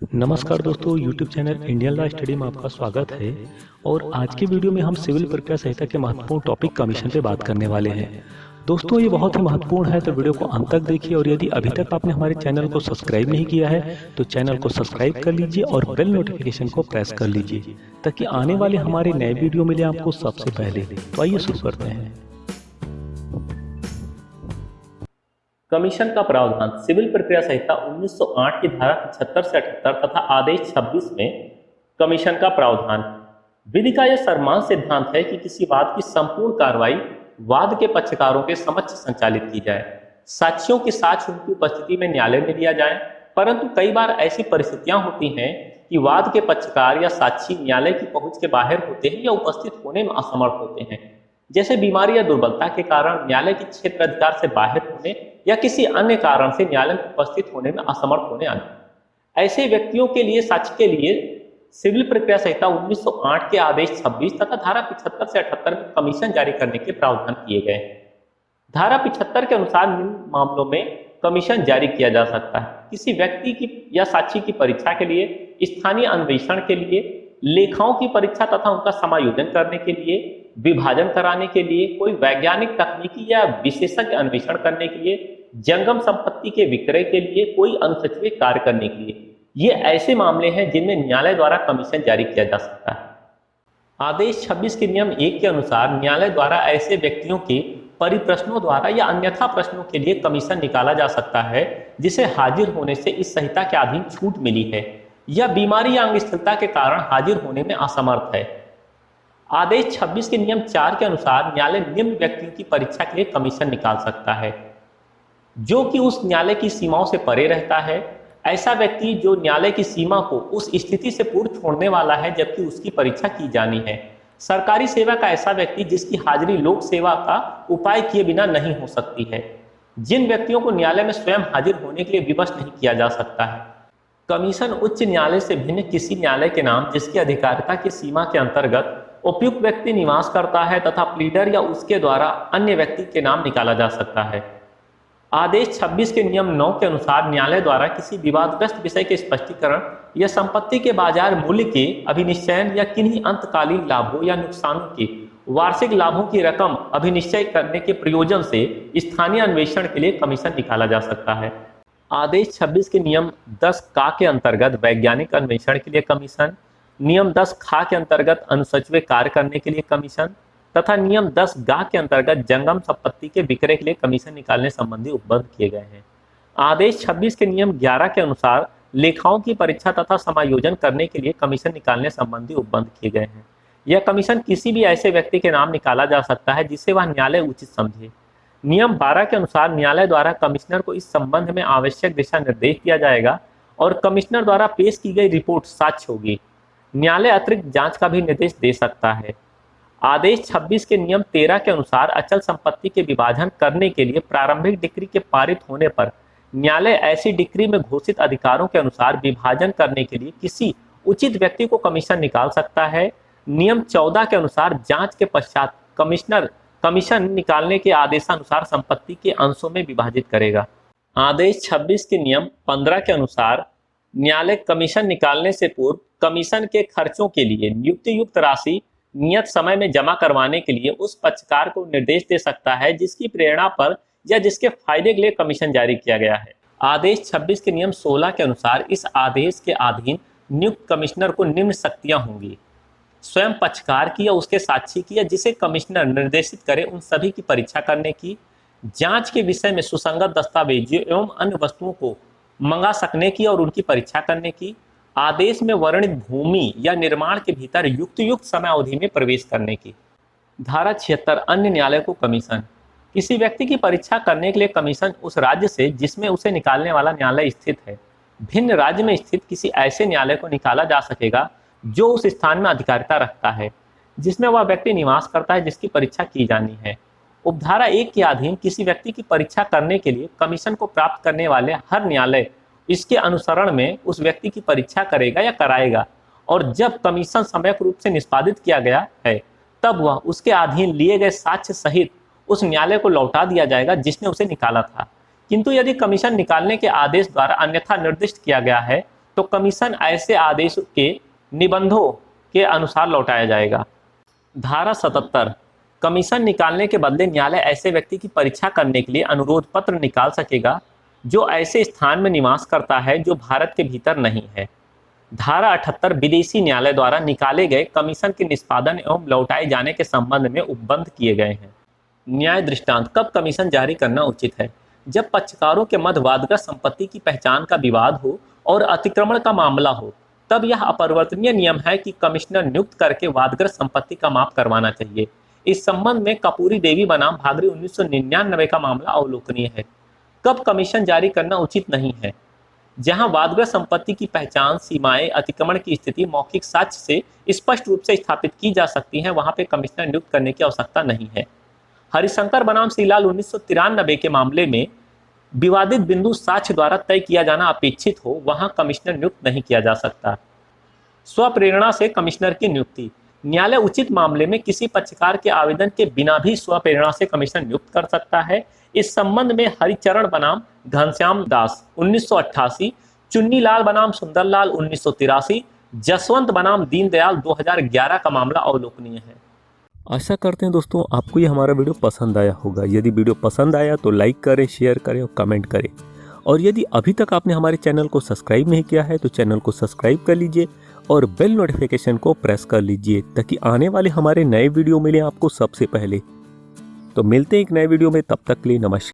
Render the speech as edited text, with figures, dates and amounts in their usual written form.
नमस्कार दोस्तों, YouTube channel Indian law study में आपका स्वागत है। और आज की वीडियो में हम सिविल प्रक्रिया संहिता के महत्वपूर्ण टॉपिक कमीशन पे बात करने वाले हैं। दोस्तों, ये बहुत ही महत्वपूर्ण है, तो वीडियो को अंत तक देखिए। और यदि अभी तक आपने हमारे चैनल को सब्सक्राइब नहीं किया है तो चैनल को सब्सक्राइब कर लीजिए और बेल नोटिफिकेशन को प्रेस कर लीजिए ताकि आने वाले हमारे नए वीडियो मिले आपको सबसे पहले। तो आइए शुरू करते हैं। कमीशन का प्रावधान सिविल प्रक्रिया संहिता 1908 की धारा 75 से 78 तथा आदेश 26 में कमीशन का प्रावधान। विधि का यह सर्वमान्य सिद्धांत है कि किसी वाद की संपूर्ण कार्रवाई वाद के पक्षकारों के समक्ष संचालित की जाए। साक्षियों की साक्ष्य उनकी उपस्थिति में न्यायालय में लिया जाए, परंतु कई बार ऐसी परिस्थितियां होती हैं कि वाद के पक्षकार या साक्षी न्यायालय की पहुंच के बाहर होते हैं या उपस्थित होने में असमर्थ होते हैं, जैसे बीमारी या दुर्बलता के कारण न्यायालय के क्षेत्र अधिकार से बाहर होने या किसी अन्य कारण से न्यायालय में उपस्थित होने में असमर्थ होने आदि। ऐसे व्यक्तियों के लिए साक्ष्य के लिए सिविल प्रक्रिया संहिता 1908 के आदेश 26 तथा धारा 75 से 78 में कमीशन जारी करने के प्रावधान किए गए हैं। धारा 75 के अनुसार निम्न मामलों में कमीशन जारी किया जा सकता है: किसी व्यक्ति की या साक्षी की परीक्षा के लिए, स्थानीय अन्वेषण के लिए, लेखाओं की परीक्षा तथा उनका समायोजन करने के लिए, विभाजन कराने के लिए, कोई वैज्ञानिक तकनीकी या विशेषज्ञ अन्वेषण करने के लिए, जंगम संपत्ति के विक्रय के लिए, कोई अनुसचिव कार्य करने के लिए। ये ऐसे मामले हैं जिनमें न्यायालय द्वारा कमीशन जारी किया जा सकता है। आदेश 26 के नियम 1 के अनुसार न्यायालय द्वारा ऐसे व्यक्तियों के परिप्रश्नों द्वारा या अन्यथा प्रश्नों के लिए कमीशन निकाला जा सकता है जिसे हाजिर होने से इस संहिता के अधीन छूट मिली है या बीमारी या अंगस्थलता के कारण हाजिर होने में असमर्थ है। आदेश 26 के नियम 4 के अनुसार न्यायालय निम्न व्यक्तियों की परीक्षा के लिए कमीशन निकाल सकता है: जो कि उस न्यायालय की सीमाओं से परे रहता है, ऐसा व्यक्ति जो न्यायालय की सीमा को उस स्थिति से पूर्व छोड़ने वाला है जबकि उसकी परीक्षा की जानी है, सरकारी सेवा का ऐसा व्यक्ति जिसकी हाजिरी लोक सेवा का उपाय किए बिना नहीं हो सकती है, जिन व्यक्तियों को न्यायालय में स्वयं हाजिर होने के लिए विवश नहीं किया जा सकता है। कमीशन उच्च न्यायालय से भिन्न किसी न्यायालय के नाम जिसकी अधिकारिता की सीमा के अंतर्गत उपयुक्त व्यक्ति निवास करता है तथा प्लीडर या उसके द्वारा अन्य व्यक्ति के नाम निकाला जा सकता है। आदेश 26 के नियम 9 के अनुसार न्यायालय द्वारा किसी विवादग्रस्त विषय के स्पष्टीकरण या संपत्ति के बाजार मूल्य के अभिनिश्चयन या किन्हीं अंतकालीन लाभों या नुकसानों के वार्षिक लाभों की रकम अभिनिश्चय करने के प्रयोजन से स्थानीय अन्वेषण के लिए कमीशन निकाला जा सकता है। आदेश 26 के नियम 10 का के अंतर्गत वैज्ञानिक अन्वेषण के लिए कमीशन, नियम 10 खा के अंतर्गत अनुसचिव कार्य करने के लिए कमीशन तथा नियम 10 गा के अंतर्गत जंगम संपत्ति के विक्रय के लिए कमीशन निकालने संबंधी उपबंध किए गए हैं। आदेश 26 के नियम 11 के अनुसार लेखाओं की परीक्षा तथा समायोजन करने के लिए कमीशन निकालने संबंधी उपबंध किए गए हैं। यह कमीशन किसी भी ऐसे व्यक्ति के नाम निकाला जा सकता है जिसे वह न्यायालय उचित समझे। नियम 12 के अनुसार न्यायालय द्वारा कमिश्नर को इस संबंध में आवश्यक दिशा निर्देश दिया जाएगा और कमिश्नर द्वारा पेश की गई रिपोर्ट साक्ष्य होगी। न्यायालय अतिरिक्त जांच का भी निर्देश दे सकता है। आदेश 26 के नियम 13 के अनुसार अचल संपत्ति के विभाजन करने के लिए प्रारंभिक डिक्री के पारित होने पर न्यायालय ऐसी डिक्री में घोषित अधिकारों के अनुसार विभाजन करने के लिए किसी उचित व्यक्ति को कमीशन निकाल सकता है। नियम 14 के अनुसार जांच के पश्चात कमीशन निकालने के आदेशानुसार संपत्ति के अंशों में विभाजित करेगा। आदेश 26 के नियम 15 के अनुसार न्यायालय कमीशन निकालने से पूर्व कमीशन के खर्चों के लिए नियुक्त राशि नियत समय में जमा करवाने के लिए उस पक्षकार को निर्देश दे सकता है जिसकी प्रेरणा पर या जिसके फायदे के लिए कमीशन जारी किया गया है। आदेश 26 के नियम 16 के अनुसार इस आदेश के अधीन नियुक्त कमिश्नर को निम्न शक्तियां होंगी: स्वयं पक्षकार की या उसके साक्षी की या जिसे कमिश्नर निर्देशित करे उन सभी की परीक्षा करने की, जांच के विषय में सुसंगत दस्तावेजों एवं अन्य वस्तुओं को मंगा सकने की और उनकी परीक्षा करने की, आदेश में वर्णित भूमि या निर्माण के भीतर युक्त समय अवधि में प्रवेश करने की। धारा 76 अन्य न्यायालय को कमीशन। किसी व्यक्ति की परीक्षा करने के लिए कमीशन उस राज्य से जिसमें उसे निकालने वाला न्यायालय स्थित है भिन्न राज्य में स्थित किसी ऐसे न्यायालय को निकाला जा सकेगा जो उस स्थान में अधिकारिता रखता है जिसमें वह व्यक्ति निवास करता है जिसकी परीक्षा की जानी है। उपधारा 1 के अधीन किसी व्यक्ति की परीक्षा करने के लिए कमीशन को प्राप्त करने वाले हर न्यायालय इसके अनुसरण में उस व्यक्ति की परीक्षा करेगा या कराएगा, और जब कमीशन सम्यक रूप से निष्पादित किया गया है तब वह उसके अधीन लिए गए साक्ष्य सहित उस न्यायालय को लौटा दिया जाएगा जिसने उसे निकाला था। किंतु यदि कमीशन निकालने के आदेश द्वारा अन्यथा निर्दिष्ट किया गया है तो कमीशन ऐसे आदेश के निबंधों के अनुसार लौटाया जाएगा। धारा 77 कमीशन निकालने के बदले न्यायालय ऐसे व्यक्ति की परीक्षा करने के लिए अनुरोध पत्र निकाल सकेगा जो ऐसे स्थान में निवास करता है जो भारत के भीतर नहीं है। धारा 78 विदेशी न्यायालय द्वारा निकाले गए कमीशन के निष्पादन एवं लौटाए जाने के संबंध में उपबंध किए गए हैं। न्याय दृष्टांत कब कमीशन जारी करना उचित है? जब पक्षकारों के मध्य वादग्रस्त संपत्ति की पहचान का विवाद हो और अतिक्रमण का मामला हो, तब यह अपरिवर्तनीय नियम है कि कमिश्नर नियुक्त करके वादग्रस्त संपत्ति का माप करवाना चाहिए। इस संबंध में कपूरी देवी बनाम भागरी 1999 का मामला अवलोकनीय है। कब कमीशन जारी करना उचित नहीं है? जहां वादग्रस्त संपत्ति की पहचान, सीमाएं, अतिक्रमण की स्थिति मौखिक साक्ष्य से स्पष्ट रूप से स्थापित की जा सकती हैं, वहां पे कमिश्नर नियुक्त करने की आवश्यकता नहीं है। हरिशंकर बनाम श्रीलाल 1993 के मामले में विवादित बिंदु साक्ष्य द्वारा तय किया जाना अपेक्षित हो, वहां कमिश्नर नियुक्त नहीं किया जा सकता। स्वप्रेरणा से कमिश्नर की नियुक्ति न्यायालय उचित मामले में किसी पक्षकार के आवेदन के बिना भी स्वप्रेरणा से कमिश्नर नियुक्त कर सकता है। इस संबंध में हरिचरण बनाम घनश्याम दास 1988, चुन्नीलाल बनाम सुंदरलाल 1983, जसवंत बनाम दीनदयाल 2011 का मामला अवलोकनीय है। आशा करते हैं दोस्तों आपको ये हमारा वीडियो पसंद आया होगा। यदि वीडियो पसंद आया तो लाइक करें, शेयर करें और कमेंट करें। और यदि अभी तक आपने हमारे चैनल को सब्सक्राइब नहीं किया है तो चैनल को सब्सक्राइब कर लीजिए और बेल नोटिफिकेशन को प्रेस कर लीजिए ताकि आने वाले हमारे नए वीडियो मिले आपको सबसे पहले। तो मिलते हैं एक नए वीडियो में, तब तक के लिए नमस्कार।